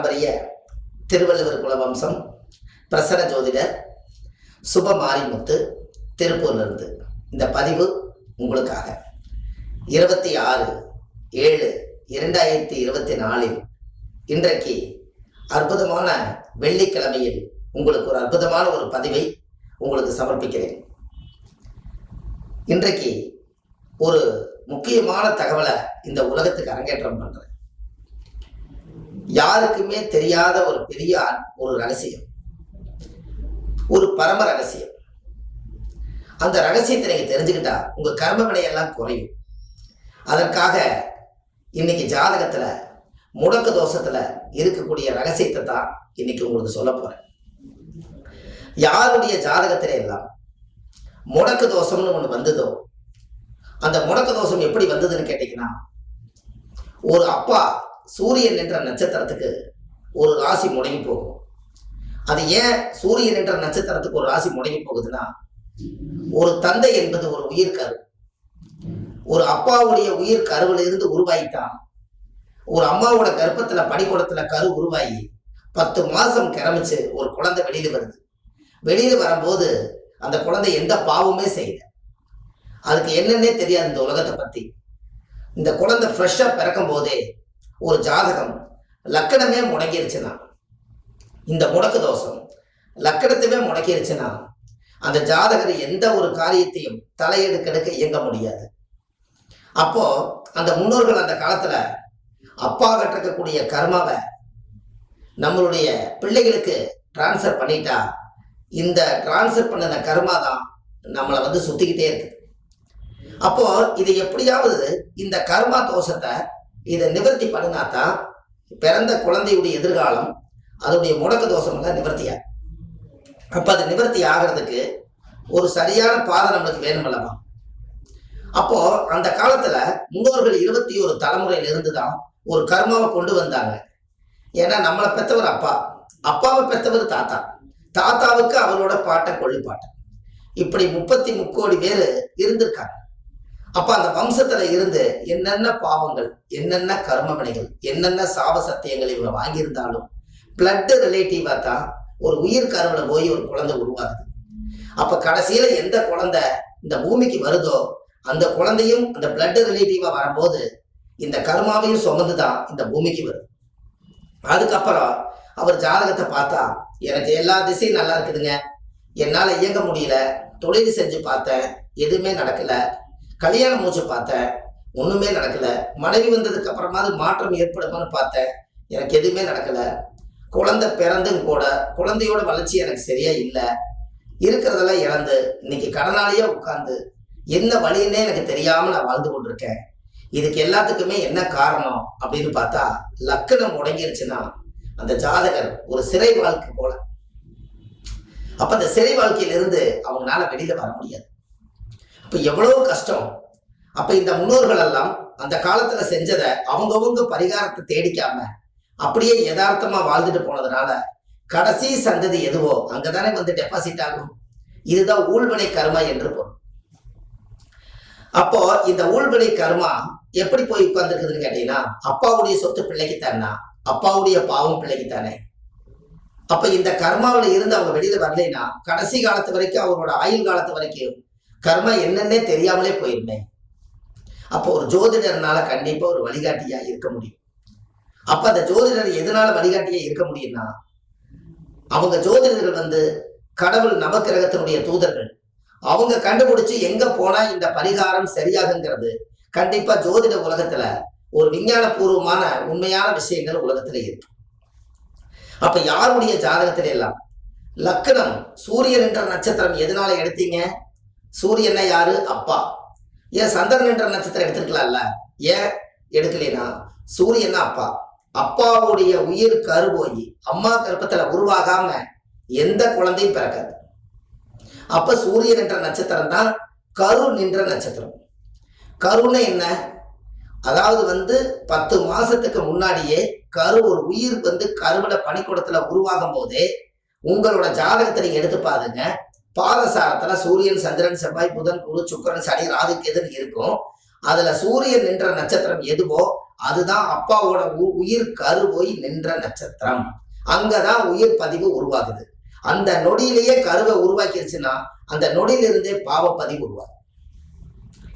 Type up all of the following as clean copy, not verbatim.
பாரம்பரிய திருவள்ளுவர் குலவம்சம் பிரசன்ன ஜோதிடர் சுப மாரிமுத்து திருப்பூர்லேருந்து இந்த பதிவு உங்களுக்காக 26/7/2024 இன்றைக்கு அற்புதமான வெள்ளிக்கிழமையில் உங்களுக்கு ஒரு அற்புதமான ஒரு பதிவை உங்களுக்கு சமர்ப்பிக்கிறேன். இன்றைக்கு ஒரு முக்கியமான தகவலை இந்த உலகத்துக்கு அரங்கேற்றம் பண்றேன். யாருக்குமே தெரியாத ஒரு பெரிய ஒரு ரகசியம், ஒரு பரம ரகசியம். அந்த ரகசியத்தை நீங்க தெரிஞ்சுக்கிட்டா உங்க கர்ம வினையெல்லாம் குறையும். அதற்காக இன்னைக்கு ஜாதகத்துல முடக்கு தோஷத்துல இருக்கக்கூடிய ரகசியத்தை தான் இன்னைக்கு உங்களுக்கு சொல்ல போறேன். யாருடைய ஜாதகத்தில எல்லாம் முடக்கு தோஷம்னு ஒண்ணு வந்ததோ, அந்த முடக்கு தோஷம் எப்படி வந்ததுன்னு கேட்டீங்கன்னா, ஒரு அப்பா சூரியன் என்ற நட்சத்திரத்துக்கு ஒரு ராசி முடங்கி போகும். அது ஏன் சூரியன் என்ற நட்சத்திரத்துக்கு ஒரு ராசி முடங்கி போகுதுன்னா, ஒரு தந்தை என்பது ஒரு உயிர் கரு. ஒரு அப்பாவுடைய உயிர் கருவில இருந்து உருவாயிட்டான். ஒரு அம்மாவோட கர்ப்பத்துல பனிக்கூடத்துல கரு உருவாகி 10 மாசம் கிளம்பிச்சு ஒரு குழந்தை வெளியில வருது. வெளியில வரும்போது அந்த குழந்தை எந்த பாவமே செய்யல. அதுக்கு என்னன்னே தெரியாது இந்த உலகத்தை பத்தி. இந்த குழந்தை ஃப்ரெஷ்ஷா பிறக்கும் போதே ஒரு ஜாதகம் லக்கணமே முடங்கிருச்சுன்னா, இந்த முடக்கு தோஷம் லக்கணத்தையுமே முடக்கிருச்சுன்னா, அந்த ஜாதகர் எந்த ஒரு காரியத்தையும் தலையெடுக்கெடுக்க இயங்க முடியாது. அப்போ அந்த முன்னோர்கள் அந்த காலத்துல அப்பா கட்டிருக்கக்கூடிய கர்மாவை நம்மளுடைய பிள்ளைகளுக்கு டிரான்ஸ்ஃபர் பண்ணிட்டா, இந்த டிரான்ஸ்ஃபர் பண்ண கர்மா தான் நம்மளை வந்து சுத்திக்கிட்டே இருக்கு. அப்போ இதை எப்படியாவது இந்த கர்மா தோஷத்தை இதை நிவர்த்தி பண்ணினாதான் பிறந்த குழந்தையுடைய எதிர்காலம் அதோடைய முடக்கு தோஷமாக நிவர்த்தியா. அப்ப அது நிவர்த்தி ஆகிறதுக்கு ஒரு சரியான பாதை நம்மளுக்கு வேணும் அல்லவா. அப்போ அந்த காலத்துல முன்னோர்கள் 21 தலைமுறையில இருந்துதான் ஒரு கர்மாவை கொண்டு வந்தாங்க. ஏன்னா நம்மளை பெற்றவர் அப்பா, அப்பாவை பெற்றவர் தாத்தா, தாத்தாவுக்கு அவரோட பாட்டன் கொள்ளிப்பாட்டன், இப்படி 33 கோடி பேர் இருந்திருக்காங்க. அப்ப அந்த வம்சத்துல இருந்து என்னென்ன பாவங்கள், என்னென்ன கர்ம வினைகள், என்னென்ன சாப சத்தியங்கள் இவங்க வாங்கியிருந்தாலும் பிளட் ரிலேட்டிவா தான் ஒரு உயிர் கருவில போய் ஒரு குழந்தை உருவாகுது. அப்ப கடைசியில எந்த குழந்தை இந்த பூமிக்கு வருதோ அந்த குழந்தையும் அந்த பிளட் ரிலேட்டிவா வரும்போது இந்த கர்மாவையும் சுமந்துதான் இந்த பூமிக்கு வருது. அதுக்கப்புறம் அவர் ஜாதகத்தை பார்த்தா, எனக்கு எல்லா திசையும் நல்லா இருக்குதுங்க, என்னால இயங்க முடியல, தொழில் செஞ்சு பார்த்தேன் எதுவுமே நடக்கல, கல்யாணம் மூச்சு பார்த்தேன் ஒண்ணுமே நடக்கல, மனைவி வந்ததுக்கு அப்புறமாவது மாற்றம் ஏற்படுமான்னு பார்த்தேன் எனக்கு எதுவுமே நடக்கல, குழந்தை பிறந்தும் கூட குழந்தையோட வளர்ச்சி எனக்கு சரியா இல்லை, இருக்கிறதெல்லாம் இழந்து இன்னைக்கு கடனாலேயே உட்கார்ந்து என்ன வழின்னே எனக்கு தெரியாம நான் வாழ்ந்து கொண்டிருக்கேன். இதுக்கு எல்லாத்துக்குமே என்ன காரணம் அப்படின்னு பார்த்தா, லக்கணம் முடங்கிருச்சுன்னா அந்த ஜாதகர் ஒரு சிறை வாழ்க்கை போல. அப்ப அந்த சிறை வாழ்க்கையிலிருந்து அவங்களால வெளியில வர முடியாது. அப்ப எவ்வளவு கஷ்டம். அப்ப இந்த முன்னோர்கள் எல்லாம் அந்த காலத்துல செஞ்சதை அவங்கவுங்க பரிகாரத்தை தேடிக்காம அப்படியே யதார்த்தமா வாழ்ந்துட்டு போனதுனால கடைசி சந்ததி எதுவோ அங்கதானே வந்து டெபாசிட் ஆகும். இதுதான் ஊழ்வினை கர்மா என்று பொருள். அப்போ இந்த ஊழ்வினை கர்மா எப்படி போய் உட்கார்ந்துருக்குதுன்னு கேட்டீங்கன்னா, அப்பாவுடைய சொத்து பிள்ளைக்கு தானா, அப்பாவுடைய பாவம் பிள்ளைக்கு தானே. அப்ப இந்த கர்மாவில இருந்து அவங்க வெளியில வரலைன்னா கடைசி காலத்து வரைக்கும், அவரோட ஆயுள் காலத்து வரைக்கும் கர்மா என்னன்னே தெரியாமலே போயிருமே. அப்போ ஒரு ஜோதிடர்னால கண்டிப்பா ஒரு வழிகாட்டியா இருக்க முடியும். அப்ப அந்த ஜோதிடர் எதனால வழிகாட்டியா இருக்க முடியும்னா, அவங்க ஜோதிடர்கள் வந்து கடவுள் நவக்கிரகத்தினுடைய தூதர்கள். அவங்க கண்டுபிடிச்சு எங்க போனா இந்த பரிகாரம் சரியாகுங்கிறது கண்டிப்பா ஜோதிட உலகத்துல ஒரு விஞ்ஞான பூர்வமான உண்மையான விஷயங்கள் உலகத்துல இருக்கு. அப்ப யாருடைய ஜாதகத்தில எல்லாம் லக்கணம் சூரியன் என்ற நட்சத்திரம் எதனால எடுத்தீங்க? சூரியனை யாரு? அப்பா. ஏன் சந்திரன் என்ற நட்சத்திரம் எடுத்திருக்கலாம்ல, ஏன் எடுக்கலைன்னா சூரியன் அப்பா. அப்பாவுடைய உயிர் கரு போய் அம்மா கர்ப்பத்துல உருவாகாம எந்த குழந்தையும் பிறக்காது. அப்ப சூரியன் என்ற நட்சத்திரம் தான் கரு நின்ற நட்சத்திரம். கருன்னு என்ன? அதாவது வந்து 10 மாசத்துக்கு முன்னாடியே கரு ஒரு உயிர் வந்து கருவில பனிக்கூடத்துல உருவாகும் போதே உங்களோட ஜாதகத்தை நீங்க எடுத்து பாருங்க. பாதசாரத்துல சூரியன், சந்திரன், செவ்வாய், புதன், குரு, சுக்கிரன், சனி, ராகு, கேது இருக்கும். அதுல சூரியன் நின்ற நட்சத்திரம் எதுவோ அதுதான் அப்பாவோட உயிர் கருவோய் நின்ற நட்சத்திரம். அங்கதான் உயிர் பதிவு உருவாகுது. அந்த நொடியிலேயே கருவை உருவாக்கிருச்சுன்னா அந்த நொடியிலிருந்தே பாவ பதிவு உருவாகும்.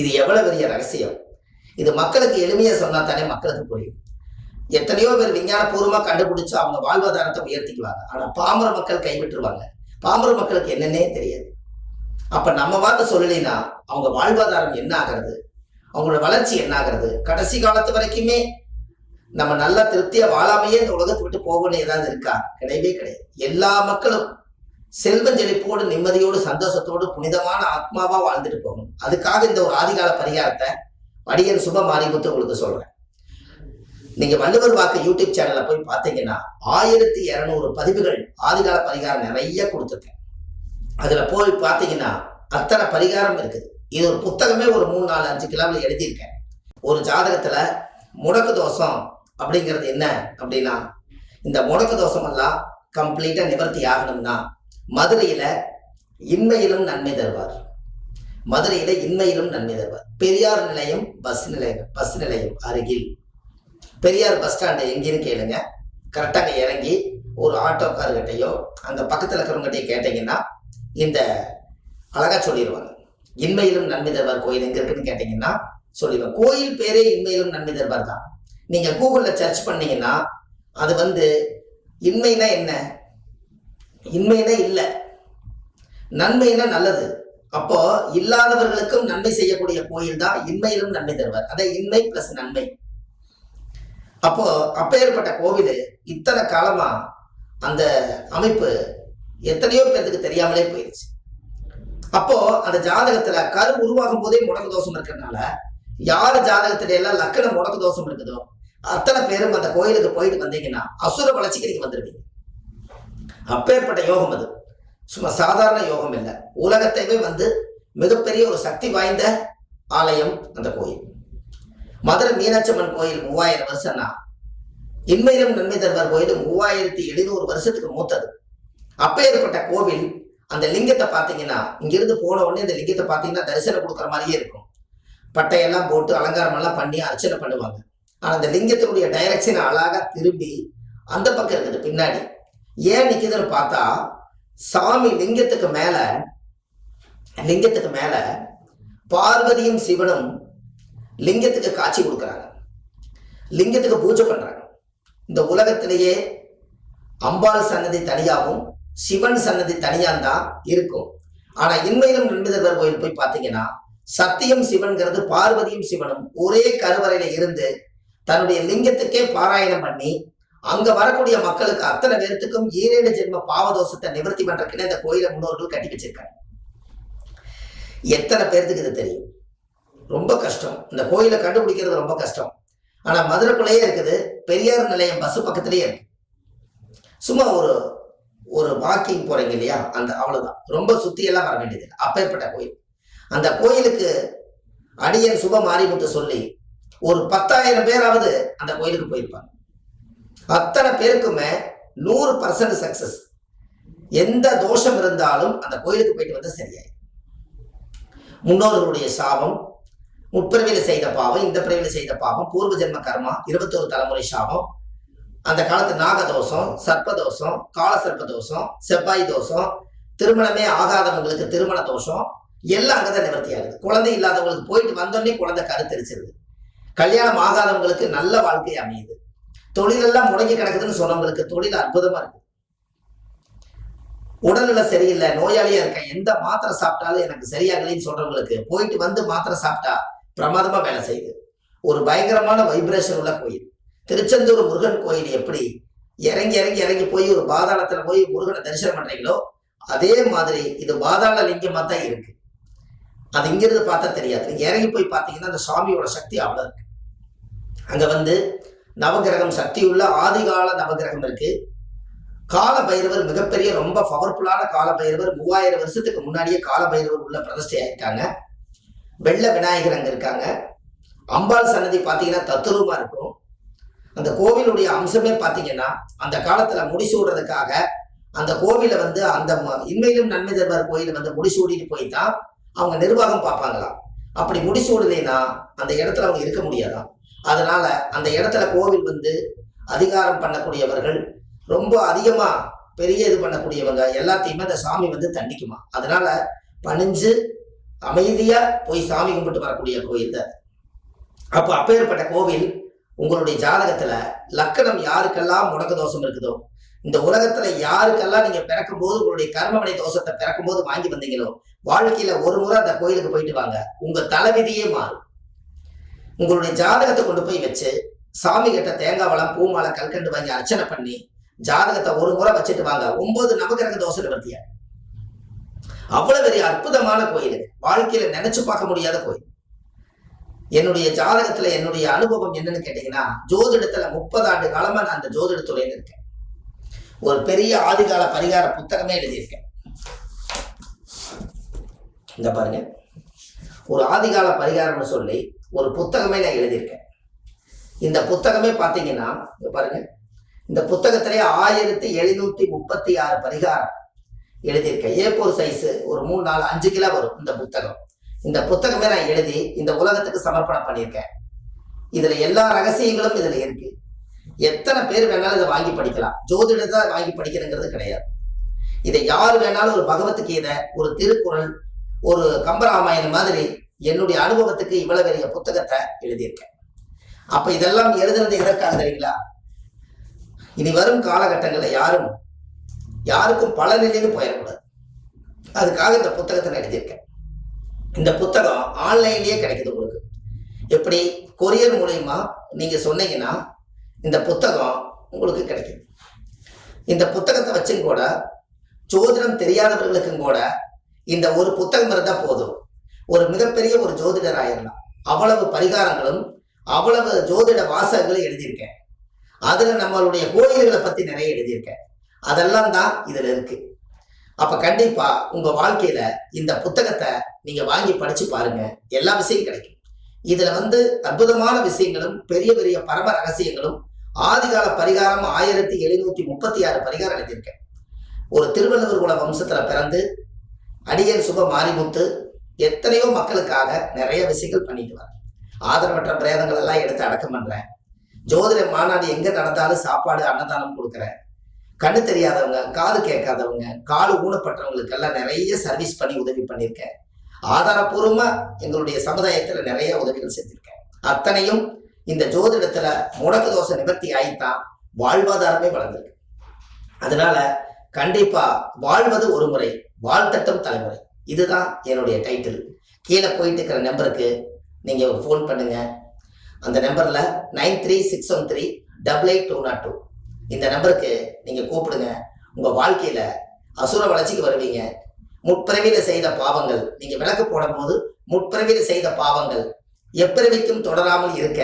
இது எவ்வளவு பெரிய ரகசியம்! இது மக்களுக்கு எளிமையா சொன்னா தானே மக்களுக்கு புரியும். எத்தனையோ பேர் விஞ்ஞானபூர்வமா கண்டுபிடிச்சு அவங்க வாழ்வாதாரத்தை உயர்த்திக்குவாங்க. ஆனா பாமர மக்கள் கைவிட்டுருவாங்க. பாமர மக்களுக்கு என்னன்னே தெரியாது. அப்ப நம்ம வார்த்தை சொல்லலைன்னா அவங்க வாழ்வாதாரம் என்ன ஆகிறது, அவங்களோட வளர்ச்சி என்ன ஆகிறது, கடைசி காலத்து வரைக்குமே நம்ம நல்லா திருப்தியா வாழாமையே இந்த உலகத்தை விட்டு போகணும்னு ஏதாவது இருக்கா? கிடையவே கிடையாது. எல்லா மக்களும் செல்வம் செழிப்போடு நிம்மதியோடு சந்தோஷத்தோடு புனிதமான ஆத்மாவா வாழ்ந்துட்டு போகணும். அதுக்காக இந்த ஒரு ஆதிகால பரிகாரத்தை வடிகன் சுப மாரிமுத்து உங்களுக்கு சொல்றேன். நீங்க வள்ளுவர் வாக்கு யூடியூப் சேனல்ல போய் பார்த்தீங்கன்னா 1200 பதிவுகள் ஆதிகால பரிகாரம் நிறைய கொடுத்துருக்கேன். அதுல போய் பார்த்தீங்கன்னா அத்தனை பரிகாரம் இருக்குது. இது ஒரு புத்தகமே ஒரு 3, 4, 5 கிலோவில் எழுதியிருக்கேன். ஒரு ஜாதகத்துல முடக்கு தோஷம் அப்படிங்கிறது என்ன அப்படின்னா, இந்த முடக்கு தோஷம் எல்லாம் கம்ப்ளீட்டா நிவர்த்தி ஆகணும்னா மதுரையில இன்மையிலும் நன்மை தருவார். மதுரையில இன்மையிலும் நன்மை தருவார். பெரியார் நிலையம் பஸ் நிலையம் அருகில், பெரியார் பஸ் ஸ்டாண்டு எங்கேன்னு கேளுங்க. கரெக்டாக இறங்கி ஒரு ஆட்டோக்காரர்கிட்டையோ அங்க பக்கத்துல இருக்கிறவங்ககிட்டயோ கேட்டீங்கன்னா இந்த அழகா சொல்லிடுவாங்க. இன்மையிலும் நன்மை தருவார் கோயில் எங்க இருக்குன்னு கேட்டீங்கன்னா சொல்லிடுவாங்க. கோயில் பேரே இன்மையிலும் நன்மை தருவார் தான். நீங்க கூகுள்ல சர்ச் பண்ணீங்கன்னா அது இன்மைனா என்ன, இன்மைனா இல்லை, நன்மைனா நல்லது. அப்போ இல்லாதவர்களுக்கும் நன்மை செய்யக்கூடிய கோயில் தான் இன்மையிலும் நன்மை தருவார். அதை இன்மை பிளஸ் நன்மை. அப்போ அப்பேற்பட்ட கோவில் இத்தனை காலமா அந்த அமைப்பு எத்தனையோ பேருக்கு தெரியாமலே போயிடுச்சு. அப்போ அந்த ஜாதகத்துல கரு உருவாகும் போதே முடக்கு தோஷம் இருக்கிறதுனால யார் ஜாதகத்துல எல்லாம் லக்கணம் முடக்கு தோஷம் இருக்குதோ அத்தனை பேரும் அந்த கோயிலுக்கு போயிட்டு வந்தீங்கன்னா அசுர வளர்ச்சிக்கு நீங்க வந்துருவீங்க. அப்பேற்பட்ட யோகம் அது சும்மா சாதாரண யோகம் இல்லை. உலகத்தையே மிகப்பெரிய ஒரு சக்தி வாய்ந்த ஆலயம் அந்த கோயில். மதுரை மீனாட்சி அம்மன் கோயில் 3000 வருஷம்னா இன்மையிலும் நன்மை தருவார் கோயில் 3700 வருஷத்துக்கு மூத்தது. அப்பேற்பட்ட கோவில் அந்த லிங்கத்தை பார்த்தீங்கன்னா இங்கிருந்து போன உடனே இந்த லிங்கத்தை பார்த்தீங்கன்னா தரிசனம் கொடுக்குற மாதிரியே இருக்கும். பட்டையெல்லாம் போட்டு அலங்காரம் எல்லாம் பண்ணி அர்ச்சனை பண்ணுவாங்க. ஆனா அந்த லிங்கத்தினுடைய டைரக்ஷன் அழகா திரும்பி அந்த பக்கம் இருக்குது பின்னாடி. ஏன் நிக்குதுன்னு பார்த்தா சாமி லிங்கத்துக்கு மேல பார்வதியும் சிவனும் லிங்கத்துக்கு காட்சி கொடுக்குறாங்க, லிங்கத்துக்கு பூஜை பண்றாங்க. இந்த உலகத்திலேயே அம்பாள் சன்னதி தனியாகவும் சிவன் சன்னதி தனியாந்தான் இருக்கும். ஆனா இன்மையிலும் நன்மை தருவார் கோயில் போய் பார்த்தீங்கன்னா சத்தியம் சிவன்கிறது பார்வதியும் சிவனும் ஒரே கருவறையில இருந்து தன்னுடைய லிங்கத்துக்கே பாராயணம் பண்ணி அங்க வரக்கூடிய மக்களுக்கு அத்தனை பேர்த்துக்கும் 7 ஜென்ம பாவதோஷத்தை நிவர்த்தி பண்றதுக்குன்னு இந்த கோயிலை முன்னோர்கள் கட்டி வச்சிருக்காங்க. எத்தனை பேர்த்துக்கு இது தெரியும்? ரொம்ப கஷ்டம். இந்த கோயிலை கண்டுபிடிக்கிறது ரொம்ப கஷ்டம். ஆனா மதுரைக்குள்ளேயே இருக்குது. பெரியார் நிலையம் பஸ் பக்கத்திலேயே இருக்கு. சும்மா ஒரு வாக்கிங் போறீங்க இல்லையா, அந்த அவ்வளவுதான். ரொம்ப சுத்தியெல்லாம் வர வேண்டியது. அப்பேற்பட்ட கோயில். அந்த கோயிலுக்கு அடியன் சுப மாரிமுத்து சொல்லி ஒரு 10,000 பேராவது அந்த கோயிலுக்கு போயிருப்பாங்க. அத்தனை பேருக்குமே 100% சக்சஸ். எந்த தோஷம் இருந்தாலும் அந்த கோயிலுக்கு போயிட்டு சரியாய். முன்னோர்களுடைய சாபம், முற்பிறவில செய்த பாவம், இந்த பிறவில செய்த பாவம், பூர்வ ஜென்ம கர்மா, 21 தலைமுறை சாபம், அந்த காலத்து நாகதோஷம், சர்ப்பதோஷம், கால சர்ப்ப தோஷம், செவ்வாய் தோஷம், திருமணமே ஆகாதவங்களுக்கு திருமண தோஷம் எல்லாம் அங்கதான் நிவர்த்தி ஆகுது. குழந்தை இல்லாதவங்களுக்கு போயிட்டு வந்தோடனே குழந்தை கருத்தரிச்சிருது. கல்யாணம் ஆகாதவங்களுக்கு நல்ல வாழ்க்கை அமையுது. தொழிலெல்லாம் முடங்கி கிடக்குதுன்னு சொன்னவங்களுக்கு தொழில் அற்புதமா இருக்கு. உடல்நிலை சரியில்லை, நோயாளியா இருக்கேன், எந்த மாத்திரை சாப்பிட்டாலும் எனக்கு சரியாகலன்னு சொல்றவங்களுக்கு போயிட்டு மாத்திரை சாப்பிட்டா பிரமாதமா வேலை செய்யுது. ஒரு பயங்கரமான வைப்ரேஷன் உள்ள கோயில். திருச்செந்தூர் முருகன் கோயில் எப்படி இறங்கி போய் ஒரு பாதாளத்துல போய் முருகனை தரிசனம் பண்றீங்களோ அதே மாதிரி இது பாதாள லிங்கமா தான் இருக்கு. அது இங்கிருந்து பார்த்தா தெரியாது. நீங்க இறங்கி போய் பார்த்தீங்கன்னா அந்த சுவாமியோட சக்தி அவ்வளவு இருக்கு. அங்க நவகிரகம் சக்தியுள்ள ஆதிகால நவகிரகம் இருக்கு. கால பைரவர் மிகப்பெரிய ரொம்ப பவர்ஃபுல்லான கால பைரவர் 3000 வருஷத்துக்கு முன்னாடியே கால பைரவர் உள்ள பிரதிஷ்டை ஆயிருக்காங்க. வெள்ள விநாயகர் அங்க இருக்காங்க. அம்பாள் சன்னதி பார்த்தீங்கன்னா தத்துரூபமா இருக்கும். அந்த கோவிலுடைய அம்சமே பார்த்தீங்கன்னா அந்த காலத்துல முடிசூடுறதுக்காக அந்த கோவில அந்த இன்மையிலும் நன்மை தருவார் கோயில முடிசூடிட்டு போய்தான் அவங்க நிர்வாகம் பார்ப்பாங்களாம். அப்படி முடிசூடலைன்னா அந்த இடத்துல அவங்க இருக்க முடியாதான். அதனால அந்த இடத்துல கோவில் வந்து அதிகாரம் பண்ணக்கூடியவர்கள் ரொம்ப அதிகமா பெரிய இது பண்ணக்கூடியவங்க எல்லாத்தையுமே அந்த சாமி வந்து தண்டிக்குமா. அதனால பணிஞ்சு அமைதியா போய் சாமி கும்பிட்டு வரக்கூடிய கோயில் தான். அப்போ அப்பேற்பட்ட கோவில் உங்களுடைய ஜாதகத்துல லக்கணம் யாருக்கெல்லாம் முடக்க தோஷம் இருக்குதோ, இந்த உலகத்துல யாருக்கெல்லாம் நீங்க பிறக்கும் போது உங்களுடைய கர்மவினை தோஷத்தை பிறக்கும் போது வாங்கி வந்தீங்களோ, வாழ்க்கையில ஒரு முறை அந்த கோயிலுக்கு போயிட்டு வாங்க, உங்க தலைவிதியே மாறும். உங்களுடைய ஜாதகத்தை கொண்டு போய் வச்சு சாமி கிட்ட தேங்காய் வளம் பூமாலை கல்கண்டு வாங்கி அர்ச்சனை பண்ணி ஜாதகத்தை ஒரு முறை வச்சுட்டு வாங்க. 9 நவகிரக தோஷ நிவர்த்தியா. அவ்வளவு பெரிய அற்புதமான கோயில், வாழ்க்கையில நினைச்சு பார்க்க முடியாத கோயில். என்னுடைய ஜாதகத்துல என்னுடைய அனுபவம் என்னன்னு கேட்டீங்கன்னா, ஜோதிடத்துல 30 ஆண்டு காலமா நான் அந்த ஜோதிடத்துறையில இருக்கேன். ஒரு பெரிய ஆதிகால பரிகார புத்தகமே எழுதியிருக்கேன். இந்த பாருங்க, ஒரு ஆதிகால பரிகாரம்னு சொல்லி ஒரு புத்தகமே நான் எழுதியிருக்கேன். இந்த புத்தகமே பார்த்தீங்கன்னா பாருங்க, இந்த புத்தகத்திலே 1736 பரிகாரம் எழுதியிருக்கேன். A4 சைஸ் ஒரு 3, 4, 5 கிலோ வரும் இந்த புத்தகம். இந்த புத்தகமே நான் எழுதி இந்த உலகத்துக்கு சமர்ப்பணம் பண்ணியிருக்கேன். இதுல எல்லா ரகசியங்களும் இதுல இருக்கு. எத்தனை பேர் வேணாலும் இதை வாங்கி படிக்கலாம். ஜோதிடத்தை வாங்கி படிக்கிறதுங்கிறது கிடையாது. இதை யார் வேணாலும் ஒரு பகவத்கீதை, ஒரு திருக்குறள், ஒரு கம்பராமாயணம் மாதிரி என்னுடைய அனுபவத்துக்கு இவ்வளவு பெரிய புத்தகத்தை எழுதியிருக்கேன். அப்ப இதெல்லாம் எழுதுறது எதற்காக தெரியுங்களா? இனி வரும் காலகட்டங்களில் யாருக்கும் பலனிலைன்னு போயிடக்கூடாது. அதுக்காக இந்த புத்தகத்தை நான் எழுதியிருக்கேன். இந்த புத்தகம் ஆன்லைன்லயே கிடைக்குது உங்களுக்கு. எப்படி? கொரியர் மூலயமா நீங்க சொன்னீங்கன்னா இந்த புத்தகம் உங்களுக்கு கிடைக்கும். இந்த புத்தகத்தை வச்சும் கூட ஜோதிடம் தெரியாதவர்களுக்கும் கூட இந்த ஒரு புத்தகம் இருந்தா போதும், ஒரு மிகப்பெரிய ஒரு ஜோதிடர் ஆயிடலாம். அவ்வளவு பரிகாரங்களும் அவ்வளவு ஜோதிட வாசகங்களும் எழுதியிருக்கேன். அதுல நம்மளுடைய கோயில்களை பத்தி நிறைய எழுதியிருக்கேன். அதெல்லாம் தான் இதுல இருக்கு. அப்ப கண்டிப்பா உங்க வாழ்க்கையில இந்த புத்தகத்தை நீங்க வாங்கி படிச்சு பாருங்க, எல்லா விஷயம் கிடைக்கும். இதுல வந்து அற்புதமான விஷயங்களும் பெரிய பெரிய பரம ரகசியங்களும் ஆதிகால பரிகாரம் 1736 பரிகாரம் எழுதியிருக்கேன். ஒரு திருவள்ளுவர் குல வம்சத்துல பிறந்து அடியன் சுப மாரிமுத்து எத்தனையோ மக்களுக்காக நிறைய விஷயங்கள் பண்ணிட்டு வரேன். ஆதரவற்ற பிரேதங்கள் எல்லாம் எடுத்து அடக்கம் பண்றேன். ஜோதிட மாநாடு எங்க நடந்தாலும் சாப்பாடு அன்னதானம் கொடுக்குறேன். கண்ணு தெரியாதவங்க, காது கேட்காதவங்க, காடு ஊனப்பட்டவங்களுக்கு எல்லாம் நிறைய சர்வீஸ் பண்ணி உதவி பண்ணியிருக்கேன். ஆதாரபூர்வமா எங்களுடைய சமுதாயத்துல நிறைய உதவிகள் செஞ்சிருக்கேன். அத்தனையும் இந்த ஜோதிடத்துல முடக்கு தோஷ நிவர்த்தி ஆயித்தான் வாழ்வாதாரமே வளர்ந்திருக்கு. அதனால கண்டிப்பா வாழ்வது ஒரு முறை, வாழ்த்தட்டும் தலைமுறை, இதுதான் என்னுடைய டைட்டில். கீழே போயிட்டு இருக்கிற நம்பருக்கு நீங்க ஒரு ஃபோன் பண்ணுங்க. அந்த நம்பர்ல 9361388202 இந்த நம்பருக்கு நீங்க கூப்பிடுங்க. உங்க வாழ்க்கையில அசுர வளர்ச்சிக்கு வருவீங்க. முற்பிறவியில செய்த பாவங்கள் நீங்க விளக்கு போடும் போது முற்பிறவியில செய்த பாவங்கள் எப்பிறவிக்கும் தொடராமல் இருக்க,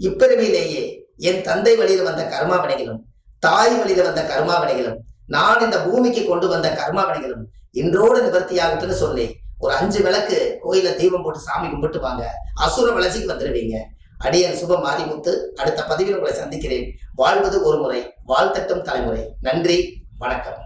இப்பிறவியிலேயே என் தந்தை வழியில வந்த கர்மாவினைகளும் தாய் வழியில வந்த கர்மாவினைகளும் நான் இந்த பூமிக்கு கொண்டு வந்த கர்மாவினைகளும் இன்றோடு நிவர்த்தியாகட்டுன்னு சொல்லி ஒரு 5 விளக்கு கோயில தீபம் போட்டு சாமி கும்பிட்டு வாங்க. அசுர வளர்ச்சிக்கு வந்துடுவீங்க. அடியன் சுப மாரிமுத்து அடுத்த பதிவில் உங்களை சந்திக்கிறேன். வாழ்வது ஒரு முறை, வாழ்த்தட்டும் தலைமுறை. நன்றி, வணக்கம்.